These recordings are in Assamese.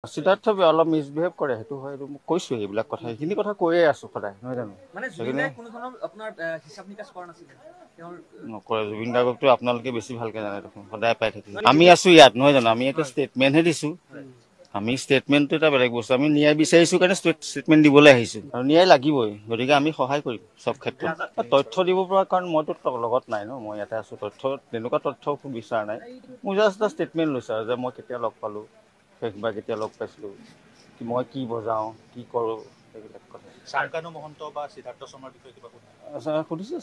সিদ্ধাৰ্থ অলপ মিছবিহেভ কৰে, সেইটো হয়। এইটো মই কৈছোঁ, এইবিলাক কথা এইখিনি কথা কৈয়ে আছোঁ সদায়, নহয় জানো? নকৰে। জুবিন গাৰ্গকতো আপোনালোকে বেছি ভালকে জানে দেখোন, সদায় পাই থাকিম। আমি আছোঁ ইয়াত, নহয় জানো? আমি এটা ষ্টেটমেণ্টহে দিছোঁ। আমি ষ্টেটমেণ্টটো এটা বেলেগ বস্তু। আমি ন্যায় বিচাৰিছোঁ কাৰণে ষ্টেটমেণ্ট দিবলৈ আহিছোঁ, আৰু ন্যায় লাগিবই। গতিকে আমি সহায় কৰিম চব ক্ষেত্ৰত। তথ্য দিব পৰা, কাৰণ মইতো লগত নাই ন, মই ইয়াতে আছোঁ। তেনেকুৱা তথ্য খুব বিচৰা নাই। মোৰ জাষ্ট এটা ষ্টেটমেণ্ট লৈছোঁ আৰু যে মই কেতিয়া লগ পালোঁ, শেষবাৰ কেতিয়া লগ পাইছিলোঁ, মই কি বজাওঁ, কি কৰোঁ, সেইবিলাক কথা। শান্তনু মহন্ত বা সিদ্ধাৰ্থ শৰ্মাৰ বিষয়ে কিবা সুধিছে,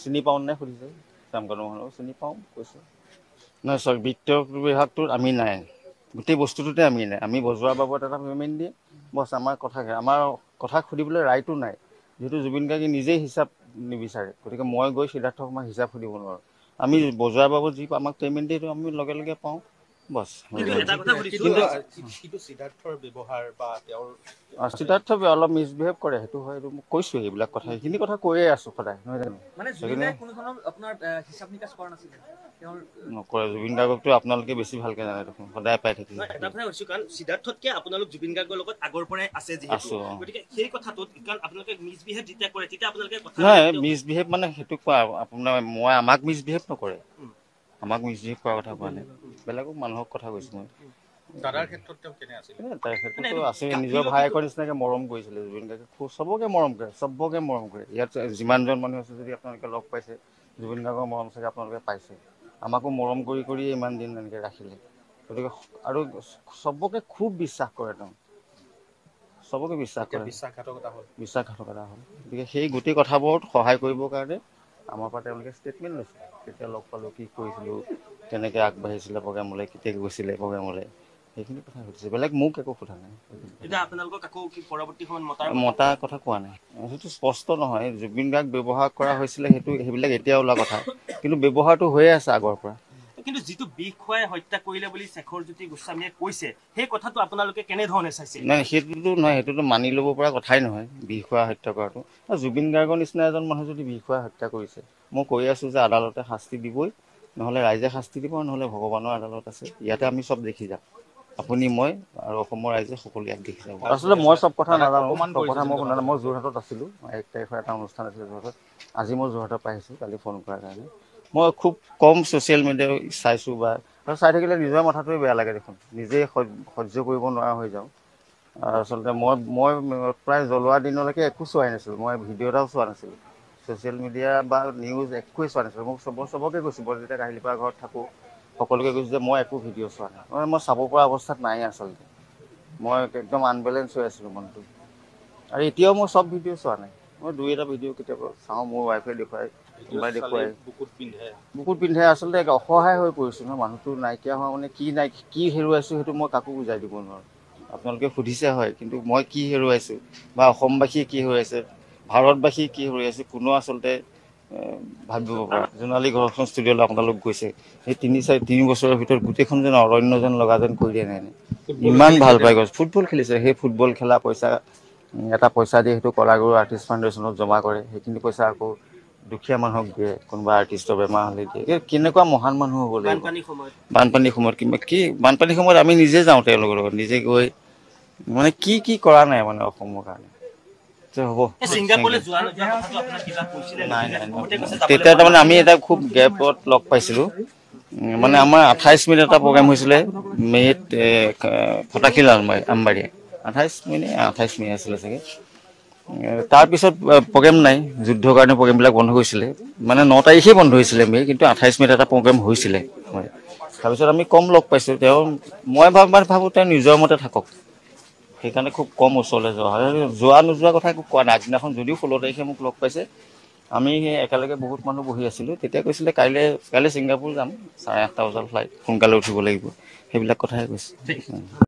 চিনি পাওঁ নে সুধিছে। শান্তনু মহন্তক চিনি পাওঁ, কৈছোঁ। নহয়, চৰি, বিত্ত বিভাগটোত আমি নাই, গোটেই বস্তুটোতে আমি নাই। আমি বজোৱাৰ বাবদ এটা পে'মেণ্ট দিয়ে, বছ। আমাৰ কথা সুধিবলৈ ৰাইটো নাই, যিহেতু জুবিন গাৰ্গে নিজেই হিচাপ নিবিচাৰে। গতিকে মই গৈ সিদ্ধাৰ্থ শৰ্মাক হিচাপ সুধিব নোৱাৰোঁ। আমি বজোৱাৰ বাবদ যি আমাক পে'মেণ্ট দিয়ে, সেইটো আমি লগে লগে পাওঁ, বছ। সিদ্ধাৰ্থৰ ব্যৱহাৰ বা তেওঁৰ সিদ্ধাৰ্থ অলপ মিছবিহেভ কৰে, সেইটো হয়। এইটো মই কৈছোঁ, এইবিলাক কথা এইখিনি কথা কৈয়ে আছোঁ সদায়, নহয় জানো? নকৰে। জুবিন গাৰ্গকতো আপোনালোকে বেছি ভালকে জানে দেখোন, সদায় পাই থাকিম। এটা কথা কৈছোঁ, কাৰণ সিদ্ধাৰ্থতকে আপোনালোক জুবিন গাৰ্গৰ লগত আগৰ পৰাই আছে যিহেতু, গতিকে সেই কথাটোত কাৰণ আপোনালোকে মিছবিহেভ যেতিয়া কৰে, তেতিয়া আপোনালোকে নহয়, মিছবিহেভ মানে সেইটো কোৱা আপোনাৰ, আমাক মিছবিহেভ নকৰে। আমাক মিছবিহেভ কৰাৰ কথা কোৱা নাই, বেলেগক মানুহক কথা কৈছোঁ মই। দাদাৰ ক্ষেত্ৰত তেওঁ কেনে আছিল? তাৰ ক্ষেত্ৰতো আছে, নিজৰ ভায়েকৰ নিচিনাকে মৰম কৰিছিলে জুবিন গাৰ্গে। চবকে মৰম কৰে, চবকে মৰম কৰে। ইয়াত যিমানজন মানুহ আছে, যদি আপোনালোকে লগ পাইছে, জুবিন গাৰ্গৰ মৰম চাগে আপোনালোকে পাইছে। আমাকো মৰম কৰি কৰিয়ে ইমান দিন এনেকৈ ৰাখিলে। গতিকে আৰু চবকে খুব বিশ্বাস কৰে তেওঁ, চবকে বিশ্বাস কৰে। বিশ্বাসঘাতকতা হ'ল। বিশ্বাসঘাতকতা হ'ল। গতিকে সেই গোটেই কথাবোৰত সহায় কৰিবৰ কাৰণে আমাৰ পৰা তেওঁলোকে ষ্টেটমেণ্ট লৈছে। কেতিয়া লগ পালোঁ, কি কৰিছিলোঁ, কেনেকৈ আগবাঢ়িছিলে প্ৰগ্ৰেমলৈ, কেতিয়া গৈছিলে প্ৰগ্ৰেমলৈ, সেইখিনি কথা সুধিছে। বেলেগ মোক একো সোধা নাই। মতাৰ কথা কোৱা নাই, সেইটো স্পষ্ট নহয়। জুবিন গাৰ্গ ব্যৱহাৰ কৰা হৈছিলে, সেইবিলাক এতিয়া ওলোৱা কথা, কিন্তু ব্যৱহাৰটো হৈয়ে আছে আগৰ পৰা। কিন্তু যিটো বিষ খুৱাই হত্যা কৰিলে বুলি শেখৰজ্যোতি গোস্বামীয়ে কৈছে, সেই কথাটো আপোনালোকে কেনেধৰণে চাইছে? নাই, সেইটোতো নহয়, সেইটোতো মানি ল'ব পৰা কথাই নহয়, বিষ খুৱাই হত্যা কৰাটো। জুবিন গাৰ্গৰ নিচিনা এজন মানুহ যদি বিষ খুৱাই হত্যা কৰিছে, মই কৈ আছোঁ যে আদালতে শাস্তি দিবই, নহ'লে ৰাইজে শাস্তি দিব, নহ'লে ভগৱানৰ আদালত আছে। ইয়াতে আমি চব দেখি যাম, আপুনি, মই আৰু অসমৰ ৰাইজে সকলো ইয়াত দেখি যাব। আচলতে মই চব কথা নাজানো, চব কথা মই শুনা নাই। মই যোৰহাটত আছিলোঁ, 1 তাৰিখৰ এটা অনুষ্ঠান আছিলে যোৰহাটত। আজি মই যোৰহাটৰ পৰা আহিছোঁ, কালি ফোন কৰাৰ কাৰণে। মই খুব কম ছ'চিয়েল মিডিয়া চাইছোঁ, বা চাই থাকিলে নিজৰ মাথাটোৱে বেয়া লাগে দেখোন, নিজেই সহ্য কৰিব নোৱাৰা হৈ যাওঁ। আচলতে মই প্ৰায় জ্বলোৱা দিনলৈকে একো চোৱাই নাছিলোঁ, মই ভিডিঅ' এটাও চোৱা নাছিলোঁ। ছ'চিয়েল মিডিয়া বা নিউজ একোৱেই চোৱা নাছিলোঁ। মোক চবকে কৈছোঁ, মই যেতিয়া কাহিলীপাৰা ঘৰত থাকোঁ, সকলোকে কৈছোঁ যে মই একো ভিডিঅ' চোৱা নাই। মই চাব পৰা অৱস্থাত নাই আচলতে। মই একদম আনবেলেঞ্চ হৈ আছিলোঁ মনটো। আৰু এতিয়াও মই চব ভিডিঅ' চোৱা নাই, মই 2-এটা ভিডিঅ' কেতিয়াবা চাওঁ, মোৰ ৱাইফে দেখুৱাই, কোনোবাই দেখুৱাই। বুকুত পিন্ধে। আচলতে অসহায় হৈ পৰিছোঁ ন, মানুহটো নাইকিয়া হোৱা মানে কি হেৰুৱাইছোঁ, সেইটো মই কাকো বুজাই দিব নোৱাৰোঁ। আপোনালোকে সুধিছে হয়, কিন্তু মই কি হেৰুৱাইছোঁ বা অসমবাসীয়ে কি হেৰুৱাইছে, ভাৰতবাসী কি হেৰুৱাইছে, কোনো আচলতে ভাবিব পৰা। জোনালী ঘৰখন ষ্টুডিঅ'লৈ আপোনালোক গৈছে, সেই 3 বছৰৰ ভিতৰত গোটেইখন যেন অৰণ্য যেন লগা যেন কৰি দিয়া নাই। ইমান ভাল পাই গৈছে। ফুটবল খেলিছে, সেই ফুটবল খেলা পইচা, এটা পইচা দিয়ে, সেইটো কলাগুৰু আৰ্টিষ্ট ফাউণ্ডেশ্যনত জমা কৰে। সেইখিনি পইচা আকৌ দুখীয়া মানুহক দিয়ে, কোনোবা আৰ্টিষ্টৰ বেমাৰ হ'লে দিয়ে। কেনেকুৱা মহান মানুহ হ'ব লাগিব। বানপানীৰ সময়ত বানপানীৰ সময়ত আমি নিজে যাওঁ তেওঁলোকৰ লগত, নিজে গৈ মানে কি কৰা নাই মানে অসমৰ কাৰণে। হ'ব, নাই। তেতিয়া তাৰমানে আমি এটা খুব গেপত লগ পাইছিলোঁ। মানে আমাৰ 28 মে'ত এটা প্ৰগ্ৰেম হৈছিলে, মে'ত ফটাশিল আমবাৰীয়ে, 28 মে' আছিলে চাগে। তাৰপিছত প্ৰগ্ৰেম নাই, যুদ্ধৰ কাৰণে প্ৰগ্ৰেমবিলাক বন্ধ হৈছিলে। মানে 9 তাৰিখেই বন্ধ হৈছিলে মে', কিন্তু 28 মে'ত এটা প্ৰগ্ৰেম হৈছিলে। তাৰপিছত আমি কম লগ পাইছোঁ। মই ভাবোঁ তেওঁ নিজৰ মতে থাকক, সেইকাৰণে খুব কম ওচৰলৈ যোৱা নোযোৱা কথা একো কোৱা নাই। আগদিনাখন যদিও 16 তাৰিখে মোক লগ পাইছে, আমি সেই একেলগে বহুত মানুহ বহি আছিলোঁ, তেতিয়া কৈছিলে কাইলৈ ছিংগাপুৰ যাম, 8:30 বজাত ফ্লাইট, সোনকালে উঠিব লাগিব, সেইবিলাক কথাহে কৈছে।